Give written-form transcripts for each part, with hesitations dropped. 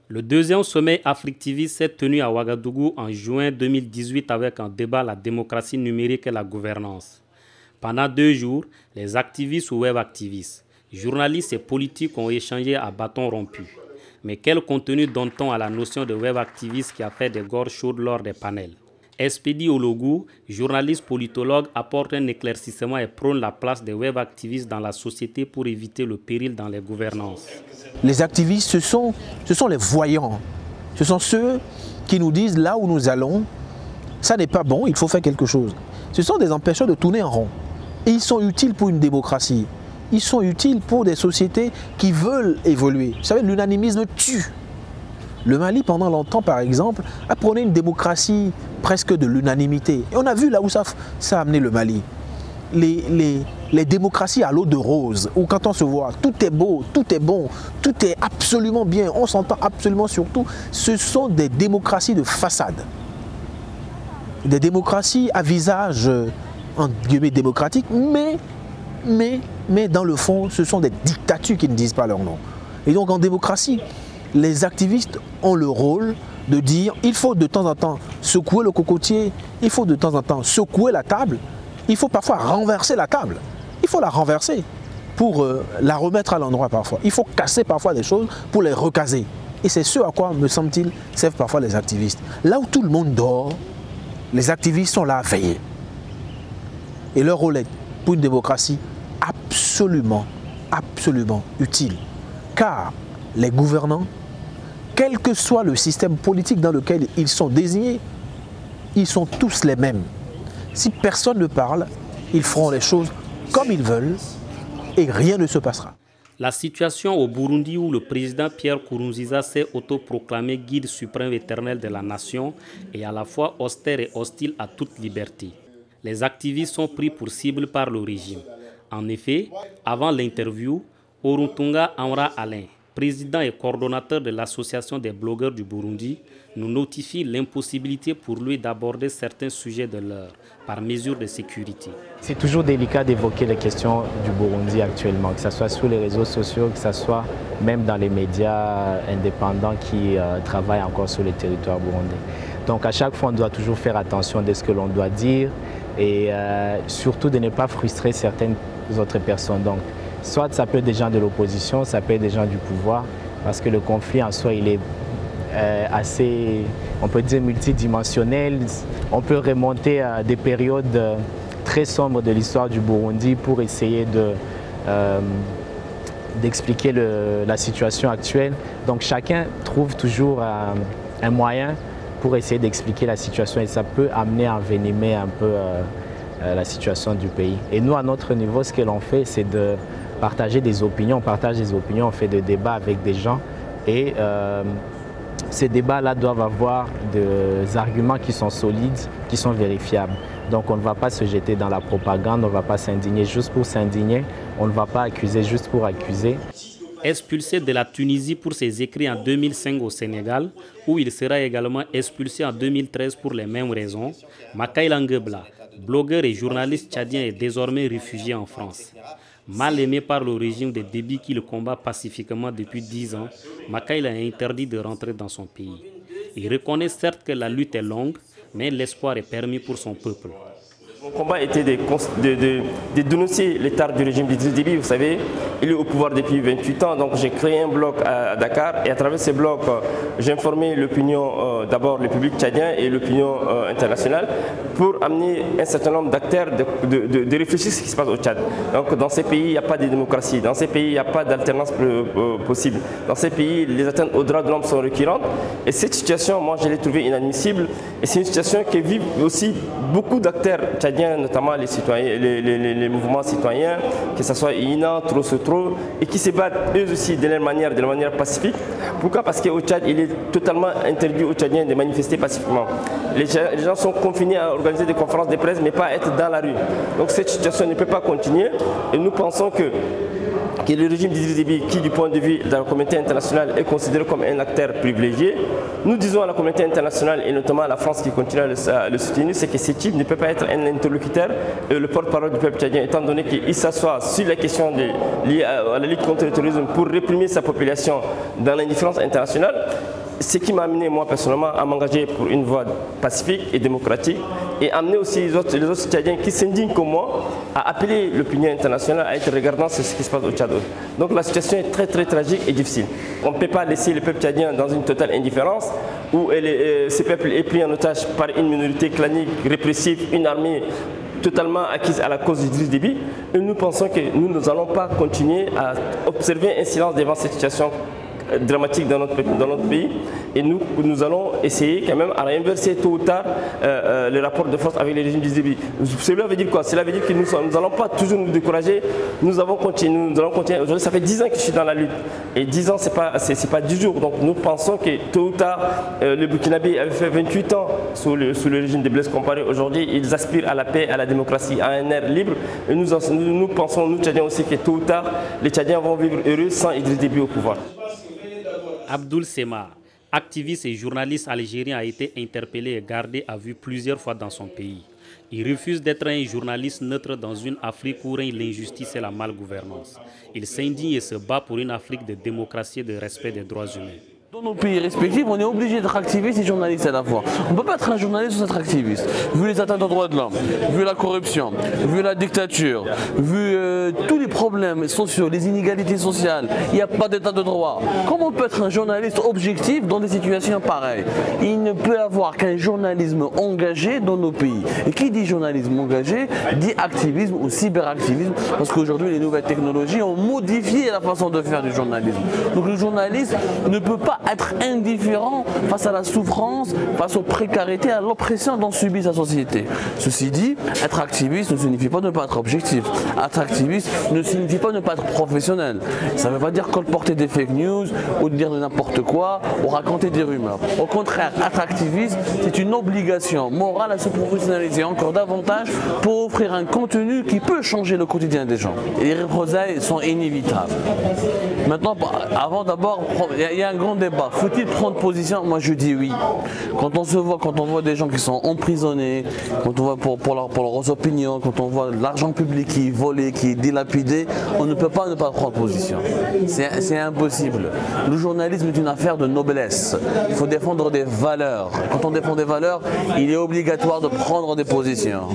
Le deuxième sommet Africtiviste s'est tenu à Ouagadougou en juin 2018 avec un débat la démocratie numérique et la gouvernance. Pendant 2 jours, les activistes ou web-activistes, journalistes et politiques ont échangé à bâton rompu. Mais quel contenu donne-t-on à la notion de web-activiste qui a fait des gorges chaudes lors des panels? Expédie Ologou, journaliste politologue, apporte un éclaircissement et prône la place des web-activistes dans la société pour éviter le péril dans les gouvernances. Les activistes, ce sont les voyants. Ce sont ceux qui nous disent là où nous allons, ça n'est pas bon, il faut faire quelque chose. Ce sont des empêcheurs de tourner en rond. Et ils sont utiles pour une démocratie. Ils sont utiles pour des sociétés qui veulent évoluer. Vous savez, l'unanimisme tue. Le Mali, pendant longtemps, par exemple, a prôné une démocratie presque de l'unanimité. Et on a vu là où ça a amené le Mali. Les démocraties à l'eau de rose, où quand on se voit, tout est beau, tout est bon, tout est absolument bien, on s'entend absolument sur tout, ce sont des démocraties de façade. Des démocraties à visage, en guillemets, démocratique, mais dans le fond, ce sont des dictatures qui ne disent pas leur nom. Et donc en démocratie, les activistes ont le rôle de dire il faut de temps en temps secouer le cocotier, il faut de temps en temps secouer la table, il faut parfois renverser la table. Il faut la renverser pour la remettre à l'endroit parfois. Il faut casser parfois des choses pour les recaser. Et c'est ce à quoi, me semble-t-il, servent parfois les activistes. Là où tout le monde dort, les activistes sont là à veiller. Et leur rôle est, pour une démocratie, absolument utile. Car les gouvernants, quel que soit le système politique dans lequel ils sont désignés, ils sont tous les mêmes. Si personne ne parle, ils feront les choses comme ils veulent et rien ne se passera. La situation au Burundi où le président Pierre Nkurunziza s'est autoproclamé guide suprême éternel de la nation est à la fois austère et hostile à toute liberté. Les activistes sont pris pour cible par le régime. En effet, avant l'interview, Oruntunga Amra Alain, président et coordonnateur de l'association des blogueurs du Burundi, nous notifie l'impossibilité pour lui d'aborder certains sujets de l'heure, par mesure de sécurité. C'est toujours délicat d'évoquer les questions du Burundi actuellement, que ce soit sur les réseaux sociaux, que ce soit même dans les médias indépendants qui travaillent encore sur le territoire burundais. Donc à chaque fois, on doit toujours faire attention de ce que l'on doit dire et surtout de ne pas frustrer certaines autres personnes. Donc, soit ça peut être des gens de l'opposition, ça peut être des gens du pouvoir, parce que le conflit en soi, il est assez, on peut dire, multidimensionnel. On peut remonter à des périodes très sombres de l'histoire du Burundi pour essayer d'expliquer la situation actuelle. Donc chacun trouve toujours un moyen pour essayer d'expliquer la situation et ça peut amener à envenimer un peu la situation du pays. Et nous, à notre niveau, ce que l'on fait, c'est de partager des opinions. On partage des opinions, on fait des débats avec des gens et ces débats-là doivent avoir des arguments qui sont solides, qui sont vérifiables. Donc on ne va pas se jeter dans la propagande, on ne va pas s'indigner juste pour s'indigner, on ne va pas accuser juste pour accuser. Expulsé de la Tunisie pour ses écrits en 2005 au Sénégal, où il sera également expulsé en 2013 pour les mêmes raisons, Makaïla Ngebla, blogueur et journaliste tchadien, est désormais réfugié en France. Mal aimé par le régime de Déby qui le combat pacifiquement depuis 10 ans, Makaïla a interdit de rentrer dans son pays. Il reconnaît certes que la lutte est longue, mais l'espoir est permis pour son peuple. Mon combat était de dénoncer l'état du régime de Déby. Vous savez, il est au pouvoir depuis 28 ans, donc j'ai créé un blog à Dakar et à travers ce blog, j'ai informé l'opinion, d'abord le public tchadien et l'opinion internationale pour amener un certain nombre d'acteurs de réfléchir à ce qui se passe au Tchad. Donc dans ces pays, il n'y a pas de démocratie, dans ces pays, il n'y a pas d'alternance possible. Dans ces pays, les atteintes aux droits de l'homme sont récurrentes et cette situation, moi je l'ai trouvée inadmissible et c'est une situation qui vit aussi beaucoup d'acteurs tchadiens, notamment les citoyens, les mouvements citoyens, que ce soit INA, Trosotro, et qui se battent eux aussi de leur manière pacifique. Pourquoi? Parce qu'au Tchad, il est totalement interdit aux Tchadiens de manifester pacifiquement. Les gens sont confinés à organiser des conférences de presse, mais pas à être dans la rue. Donc cette situation ne peut pas continuer et nous pensons que que le régime d'Idriss Déby, qui du point de vue de la communauté internationale est considéré comme un acteur privilégié, nous disons à la communauté internationale et notamment à la France qui continue à le soutenir, c'est que ce type ne peut pas être un interlocuteur, le porte-parole du peuple tchadien, étant donné qu'il s'assoit sur la question liée à la lutte contre le terrorisme pour réprimer sa population dans l'indifférence internationale. Ce qui m'a amené moi personnellement à m'engager pour une voie pacifique et démocratique et amener aussi les autres Tchadiens qui s'indignent comme moi à appeler l'opinion internationale à être regardant sur ce qui se passe au Tchad. Donc la situation est très tragique et difficile. On ne peut pas laisser le peuple tchadien dans une totale indifférence où ce peuple est pris en otage par une minorité clanique, répressive, une armée totalement acquise à la cause d'Idriss Déby. Et nous pensons que nous n'allons pas continuer à observer un silence devant cette situation dramatique dans notre pays et nous allons essayer quand même à inverser tôt ou tard les rapports de force avec les régimes d'Idriss Déby. Cela veut dire quoi? Cela veut dire que nous n'allons pas toujours nous décourager, nous allons continuer. Aujourd'hui ça fait 10 ans que je suis dans la lutte et 10 ans c'est pas 10 jours, donc nous pensons que tôt ou tard le Burkinabé avait fait 28 ans sous le régime de Blaise Compaoré. Aujourd'hui ils aspirent à la paix, à la démocratie, à un air libre et nous pensons, nous Tchadiens aussi, que tôt ou tard les Tchadiens vont vivre heureux sans Idriss Déby au pouvoir. Abdoul Semar, activiste et journaliste algérien, a été interpellé et gardé à vue plusieurs fois dans son pays. Il refuse d'être un journaliste neutre dans une Afrique où règne l'injustice et la malgouvernance. Il s'indigne et se bat pour une Afrique de démocratie et de respect des droits humains. Dans nos pays respectifs, on est obligé d'être activiste et journaliste à la fois. On ne peut pas être un journaliste sans être activiste. Vu les atteintes aux droits de l'homme, vu la corruption, vu la dictature, vu tous les problèmes sociaux, les inégalités sociales, il n'y a pas d'état de droit. Comment on peut être un journaliste objectif dans des situations pareilles? Il ne peut y avoir qu'un journalisme engagé dans nos pays. Et qui dit journalisme engagé dit activisme ou cyberactivisme, parce qu'aujourd'hui les nouvelles technologies ont modifié la façon de faire du journalisme. Donc le journaliste ne peut pas être indifférent face à la souffrance, face aux précarités, à l'oppression dont subit sa société. Ceci dit, être activiste ne signifie pas ne pas être objectif. Être activiste ne signifie pas ne pas être professionnel. Ça ne veut pas dire colporter des fake news ou dire de n'importe quoi ou raconter des rumeurs. Au contraire, être activiste, c'est une obligation morale à se professionnaliser encore davantage pour offrir un contenu qui peut changer le quotidien des gens. Et les représailles sont inévitables. Maintenant, d'abord, il y a un grand débat. Faut-il prendre position? Moi je dis oui. Quand on voit des gens qui sont emprisonnés, quand on voit pour leurs opinions, quand on voit l'argent public qui est volé, qui est dilapidé, on ne peut pas ne pas prendre position. C'est impossible. Le journalisme est une affaire de noblesse. Il faut défendre des valeurs. Quand on défend des valeurs, il est obligatoire de prendre des positions.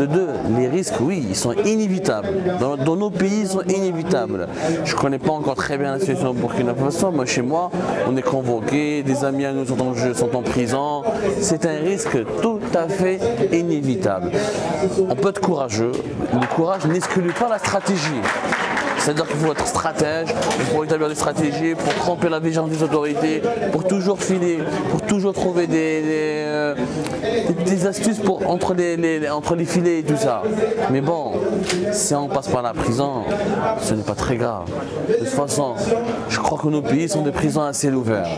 De deux, les risques, oui, ils sont inévitables. Dans nos pays, ils sont inévitables. Je ne connais pas encore très bien la situation au Burkina Faso. Moi, chez moi, on est convoqué, des amis à nous sont en prison. C'est un risque tout à fait inévitable. On peut être courageux, mais le courage n'exclut pas la stratégie. C'est-à-dire qu'il faut être stratège, il faut établir des stratégies pour tromper la vigilance des autorités, pour toujours filer, pour toujours trouver des astuces entre les filets et tout ça. Mais bon, si on passe par la prison, ce n'est pas très grave. De toute façon, je crois que nos pays sont des prisons à ciel ouvert.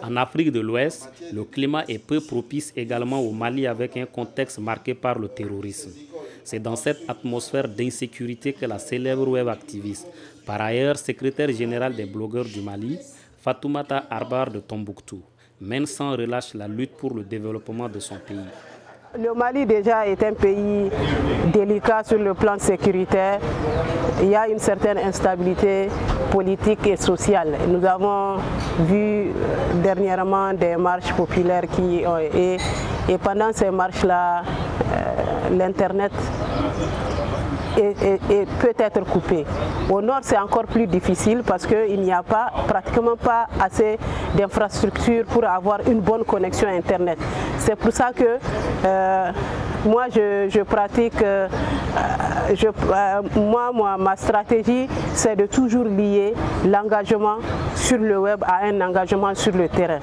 En Afrique de l'Ouest, le climat est peu propice également au Mali avec un contexte marqué par le terrorisme. C'est dans cette atmosphère d'insécurité que la célèbre web activiste, par ailleurs secrétaire générale des blogueurs du Mali, Fatoumata Arbar de Tombouctou, mène sans relâche la lutte pour le développement de son pays. Le Mali déjà est un pays délicat sur le plan sécuritaire. Il y a une certaine instabilité politique et sociale. Nous avons vu dernièrement des marches populaires et pendant ces marches-là, l'Internet peut être coupé. Au nord, c'est encore plus difficile parce qu'il n'y a pratiquement pas assez d'infrastructures pour avoir une bonne connexion Internet. C'est pour ça que moi, je pratique, ma stratégie, c'est de toujours lier l'engagement sur le web à un engagement sur le terrain.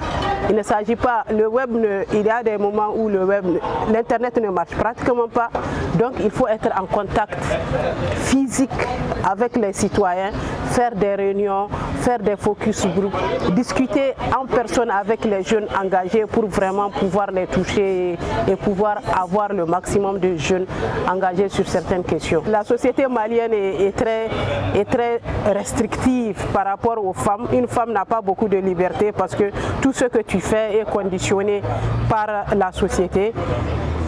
Il ne s'agit pas, le web, il y a des moments où l'Internet ne marche pratiquement pas. Donc il faut être en contact physique avec les citoyens, faire des réunions, faire des focus group, discuter en personne avec les jeunes engagés pour vraiment pouvoir les toucher et pouvoir avoir le maximum de jeunes engagés sur certaines questions. La société malienne est très restrictive par rapport aux femmes. Une femme n'a pas beaucoup de liberté parce que tout ce que tu fais est conditionné par la société.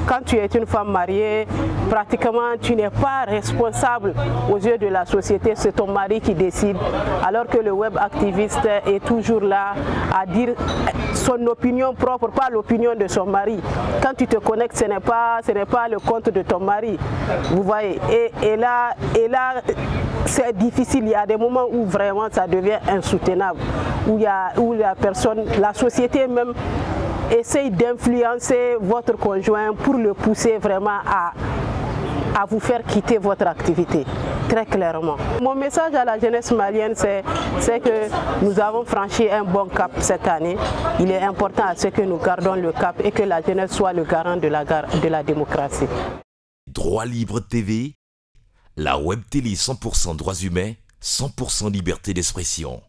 Quand tu es une femme mariée, pratiquement tu n'es pas responsable aux yeux de la société, c'est ton mari qui décide. Alors que le web activiste est toujours là à dire son opinion propre, pas l'opinion de son mari. Quand tu te connectes, ce n'est pas le compte de ton mari. Vous voyez. Et là c'est difficile. Il y a des moments où vraiment ça devient insoutenable, où la société même essaye d'influencer votre conjoint pour le pousser vraiment à vous faire quitter votre activité, très clairement. Mon message à la jeunesse malienne, c'est que nous avons franchi un bon cap cette année. Il est important à ce que nous gardons le cap et que la jeunesse soit le garant de la démocratie. Droit Libre TV, la web télé 100% droits humains, 100% liberté d'expression.